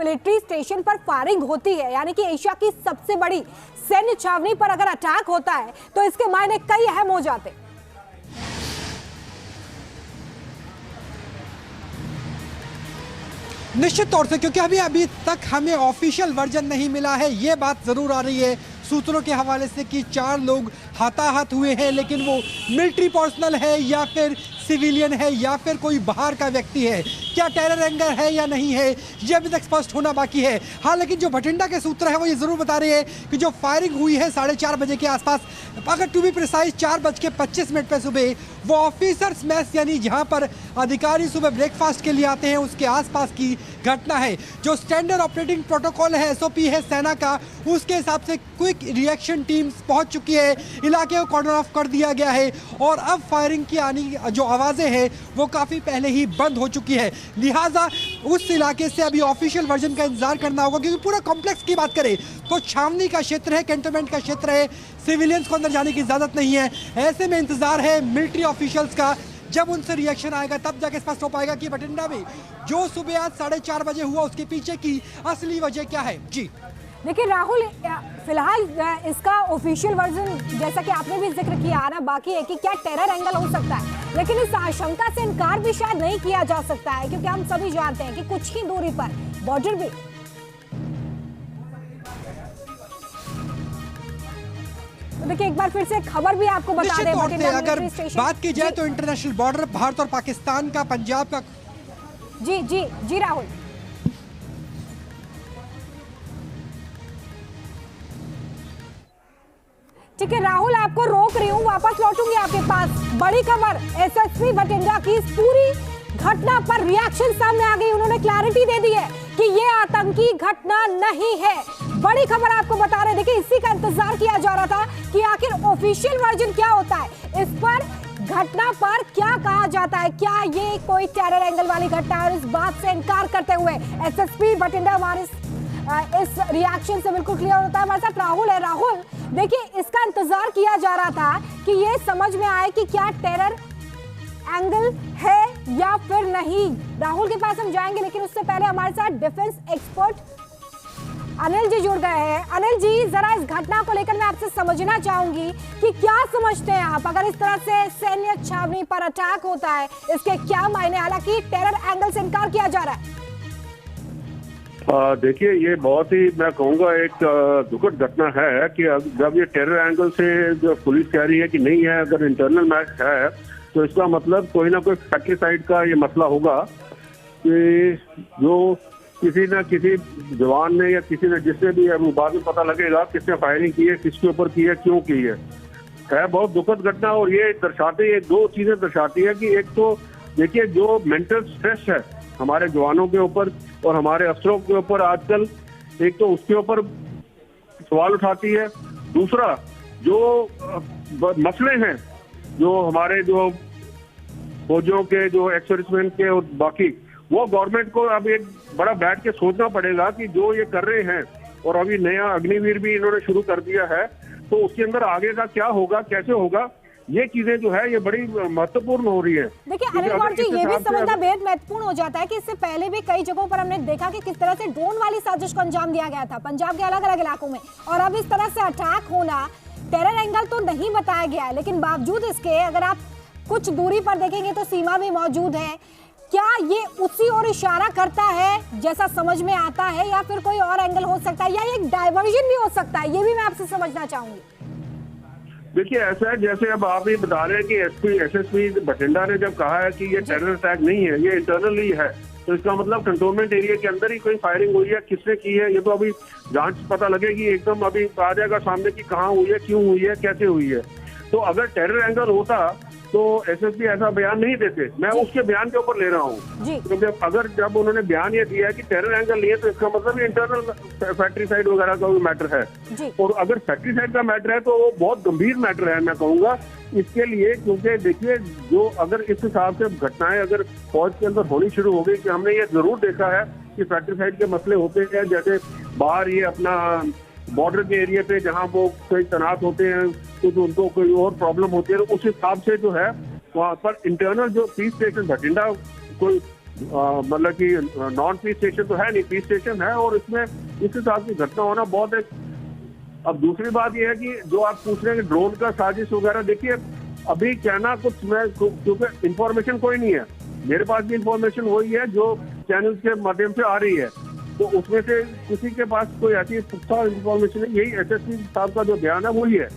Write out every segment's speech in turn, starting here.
Military station पर firing होती है, यानी कि एशिया की सबसे बड़ी सैन्य छावनी पर अगर अटैक होता है तो इसके मायने कई अहम हो जाते। निश्चित तौर से, क्योंकि अभी तक हमें ऑफिशियल वर्जन नहीं मिला है। ये बात जरूर आ रही है सूत्रों के हवाले से कि 4 लोग हताहत हुए हैं, लेकिन वो मिलिट्री पर्सनल है या फिर सिविलियन है या फिर कोई बाहर का व्यक्ति है, क्या टेरर एंगल है या नहीं है, ये अभी तक स्पष्ट होना बाकी है। हाँ, लेकिन जो भटिंडा के सूत्र है वो ये जरूर बता रहे हैं कि जो फायरिंग हुई है 4:30 बजे के आसपास, अगर टू बी प्रिसाइज 4:25 पे सुबह, वो ऑफिसर्स मेस यानी जहां पर अधिकारी सुबह ब्रेकफास्ट के लिए आते हैं उसके आसपास की घटना है। जो स्टैंडर्ड ऑपरेटिंग प्रोटोकॉल है, SOP है सेना का, उसके हिसाब से क्विक रिएक्शन टीम्स पहुंच चुकी है, इलाके को कॉर्डन ऑफ कर दिया गया है और अब फायरिंग की आनी जो आवाजें हैं वो काफी पहले ही बंद हो चुकी है। लिहाजा उस इलाके से अभी ऑफिशियल वर्जन का इंतजार करना होगा, क्योंकि पूरा कॉम्प्लेक्स की बात करें तो छावनी का क्षेत्र है, कैंटोनमेंट का क्षेत्र है, सिविलियंस को अंदर जाने की इजाजत नहीं है। ऐसे में इंतजार है मिलिट्री ऑफिशियल्स का, जब उनसे रिएक्शन आएगा तब जाके स्पष्ट हो पाएगा कि भटिंडा में जो सुबह आज 4:30 बजे हुआ उसके पीछे की असली वजह क्या है। जी देखिए राहुल, फिलहाल इसका ऑफिशियल वर्जन जैसा कि आपने भी जिक्र किया ना, बाकी है कि क्या टेरर एंगल हो सकता है, लेकिन इस आशंका से इनकार भी शायद नहीं किया जा सकता है, क्योंकि हम सभी जानते हैं कि कुछ ही दूरी पर बॉर्डर भी। तो देखिए एक बार फिर से खबर भी आपको बता दें, अगर बात की जाए तो इंटरनेशनल बॉर्डर भारत और पाकिस्तान का, पंजाब का। जी जी जी राहुल, ठीक है राहुल, आपको रोक रही हूँ, वापस लौटूंगी आपके पास। बड़ी खबर, SSP भटिंडा की इस पूरी घटना पर रिएक्शन सामने आ गई। उन्होंने क्लैरिटी दे दी है कि ये आतंकी घटना नहीं है। बड़ी खबर आपको बता रहे, देखिए इसी का इंतजार किया जा रहा था कि आखिर ऑफिशियल वर्जन क्या होता है, इस पर घटना पर क्या कहा जाता है, क्या ये कोई टेरर एंगल वाली घटना है। और इस बात से इनकार करते हुए SSP भटिंडा हमारे इस रिएक्शन से बिल्कुल क्लियर होता है। हमारे साथ राहुल है। राहुल, देखिए इसका इंतजार किया जा रहा था कि ये समझ में आए कि क्या टेरर एंगल है या फिर नहीं। राहुल के पास हम जाएंगे, लेकिन उससे पहले हमारे साथ डिफेंस एक्सपर्ट अनिल जी जुड़ गए हैं। अनिल जी, जरा इस घटना को लेकर मैं आपसे समझना चाहूंगी कि क्या समझते हैं आप, अगर इस तरह से सैन्य छावनी पर अटैक होता है इसके क्या मायने। हालांकि टेरर एंगल से इनकार किया जा रहा है। देखिए ये बहुत ही, मैं कहूँगा एक दुखद घटना है कि जब ये टेरर एंगल से जो पुलिस कह रही है कि नहीं है, अगर इंटरनल मैच है तो इसका मतलब कोई ना कोई फैक्ट्रीसाइड का ये मसला होगा कि जो किसी न किसी जवान ने या किसी ने, जिसने भी है, वो बाद में पता लगेगा किसने फायरिंग की है, किसके ऊपर की है, क्यों की है बहुत दुखद घटना। और ये दर्शाती है, 2 चीजें दर्शाती है कि एक तो देखिए जो मेंटल स्ट्रेस है हमारे जवानों के ऊपर और हमारे अफसरों के ऊपर आजकल, एक तो उसके ऊपर सवाल उठाती है। दूसरा जो मसले हैं जो हमारे जो फौजियों के, जो एक्स सर्विसमैन के और बाकी, वो गवर्नमेंट को अब एक बड़ा बैठ के सोचना पड़ेगा कि जो ये कर रहे हैं, और अभी नया अग्निवीर भी इन्होंने शुरू कर दिया है, तो उसके अंदर आगे का क्या होगा, कैसे होगा, ये चीजें जो है ये बड़ी महत्वपूर्ण हो रही है। देखिए अनिल गौर जी, ये भी समझना बेहद महत्वपूर्ण हो जाता है कि इससे पहले भी कई जगहों पर हमने देखा कि किस तरह से ड्रोन वाली साजिश को अंजाम दिया गया था पंजाब के अलग अलग इलाकों में, और अब इस तरह से अटैक होना, टेरर एंगल तो नहीं बताया गया है, लेकिन बावजूद इसके अगर आप कुछ दूरी पर देखेंगे तो सीमा भी मौजूद है। क्या ये उसी ओर इशारा करता है जैसा समझ में आता है, या फिर कोई और एंगल हो सकता है, या एक डाइवर्जन भी हो सकता है, ये भी मैं आपसे समझना चाहूंगी। देखिए ऐसा है, जैसे अब आप ही बता रहे हैं कि SSP भटिंडा ने जब कहा है कि ये टेरर अटैक नहीं है, ये इंटरनली है, तो इसका मतलब कंटोनमेंट एरिया के अंदर ही कोई फायरिंग हुई है, किसने की है, ये तो अभी जांच पता लगेगी, एकदम अभी आ जाएगा सामने की कहाँ हुई है, क्यों हुई है, कैसे हुई है। तो अगर टेरर एंगल होता तो SSP ऐसा बयान नहीं देते। मैं उसके बयान के ऊपर ले रहा हूँ, क्योंकि अगर जब उन्होंने बयान ये दिया है कि टेरर एंगल नहीं है, तो इसका मतलब इंटरनल फैक्ट्री साइड वगैरह का भी मैटर है। और अगर फैक्ट्री साइड का मैटर है तो वो बहुत गंभीर मैटर है, मैं कहूँगा इसके लिए। क्योंकि देखिए जो अगर इस हिसाब से घटनाएं अगर फौज के अंदर होनी शुरू हो गई, कि हमने ये जरूर देखा है कि फैक्ट्री साइड के मसले होते हैं, जैसे बाहर ये अपना बॉर्डर के एरिया पे जहाँ वो कोई तैनात होते हैं तो उनको कोई और प्रॉब्लम होती है, तो उस हिसाब से जो है वहाँ पर इंटरनल जो पीस स्टेशन भटिंडा कोई मतलब कि नॉन पीस स्टेशन तो है नहीं, पीस स्टेशन है, और इसमें इस हिसाब की घटना होना बहुत है। अब दूसरी बात यह है कि जो आप पूछ रहे हैं कि ड्रोन का साजिश वगैरह, देखिए अभी कहना कुछ, मैं क्योंकि इंफॉर्मेशन कोई नहीं है मेरे पास, भी इंफॉर्मेशन वही है जो चैनल के माध्यम से आ रही है, तो उसमें से किसी के पास कोई ऐसी पुख्ता इंफॉर्मेशन है, यही एसएसपी साहब का जो बयान है वही है।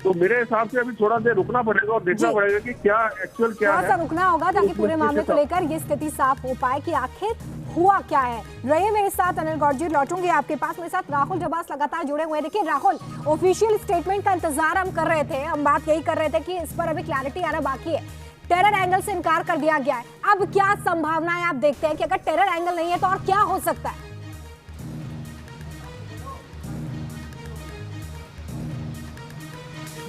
तो मेरे हिसाब से अभी थोड़ा देर रुकना पड़ेगा और देखना पड़ेगा कि क्या एक्चुअल क्या थोड़ा सा है, रुकना होगा ताकि पूरे मामले को लेकर ये स्थिति साफ हो पाए कि आखिर हुआ क्या है। रहिए मेरे साथ अनिल गौर जी, लौटूंगी आपके पास। मेरे साथ राहुल जबास लगातार जुड़े हुए हैं। देखिए राहुल, ऑफिशियल स्टेटमेंट का इंतजार हम कर रहे थे, हम बात यही कर रहे थे कि इस पर अभी क्लैरिटी आना बाकी है। टेरर एंगल से इनकार कर दिया गया है, अब क्या संभावनाएं आप देखते हैं कि अगर टेरर एंगल नहीं है तो और क्या हो सकता है?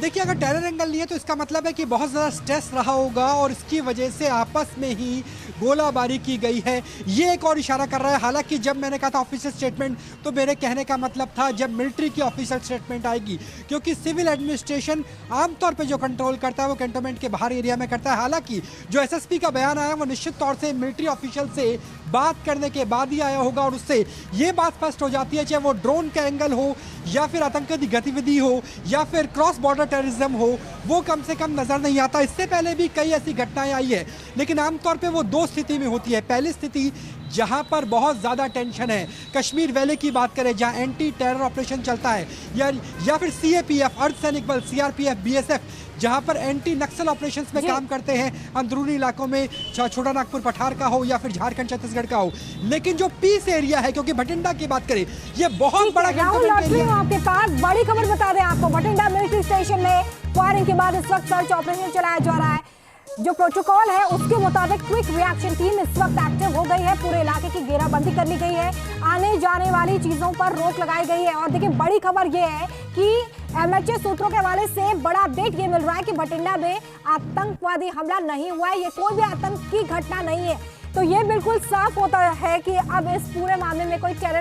देखिए, अगर टेरर एंगल नहीं है तो इसका मतलब है कि बहुत ज़्यादा स्ट्रेस रहा होगा और इसकी वजह से आपस में ही गोलाबारी की गई है। ये एक और इशारा कर रहा है। हालांकि जब मैंने कहा था ऑफिशियल स्टेटमेंट, तो मेरे कहने का मतलब था जब मिलिट्री की ऑफिशियल स्टेटमेंट आएगी, क्योंकि सिविल एडमिनिस्ट्रेशन आमतौर पे जो कंट्रोल करता है वो कैंटोनमेंट के बाहर एरिया में करता है। हालांकि जो एसएसपी का बयान आया वो निश्चित तौर से मिलिट्री ऑफिशियल से बात करने के बाद ही आया होगा, और उससे ये बात स्पष्ट हो जाती है, चाहे वो ड्रोन का एंगल हो या फिर आतंकी गतिविधि हो या फिर क्रॉस बॉर्डर टेररिज्म हो, वो कम से कम नजर नहीं आता। इससे पहले भी कई ऐसी घटनाएं आई है, लेकिन आमतौर पे वो दो स्थिति में होती है। पहली स्थिति जहां पर बहुत ज्यादा टेंशन है, कश्मीर वैली की बात करें जहां एंटी टेरर ऑपरेशन चलता है, या फिर सीएपीएफ, अर्धसैनिक बल, सीआरपीएफ, बीएसएफ, जहां पर एंटी नक्सल ऑपरेशंस में काम करते हैं अंदरूनी इलाकों में, छोटा नागपुर पठार का हो या फिर झारखंड छत्तीसगढ़ का हो। लेकिन जो पीस एरिया है, क्योंकि भटिंडा की बात करें, ये बहुत बड़ा राहुल आपके पास बड़ी खबर बता दें आपको, भटिंडा मिलिट्री स्टेशन में फायरिंग के बाद इस वक्त सर्च ऑपरेशन चलाया जा रहा है। जो प्रोटोकॉल है उसके मुताबिक क्विक रिएक्शन टीम इस वक्त एक्टिव हो गई है, पूरे इलाके की घेराबंदी कर ली गई है, आने जाने वाली चीजों पर रोक लगाई गई है। और देखिए बड़ी खबर ये है कि एमएचए सूत्रों के हवाले से बड़ा अपडेट ये मिल रहा है कि भटिंडा में आतंकवादी हमला नहीं हुआ है, ये कोई भी आतंक की घटना नहीं है। तो ये बिल्कुल साफ होता है कि अब इस पूरे मामले में कोई टेरर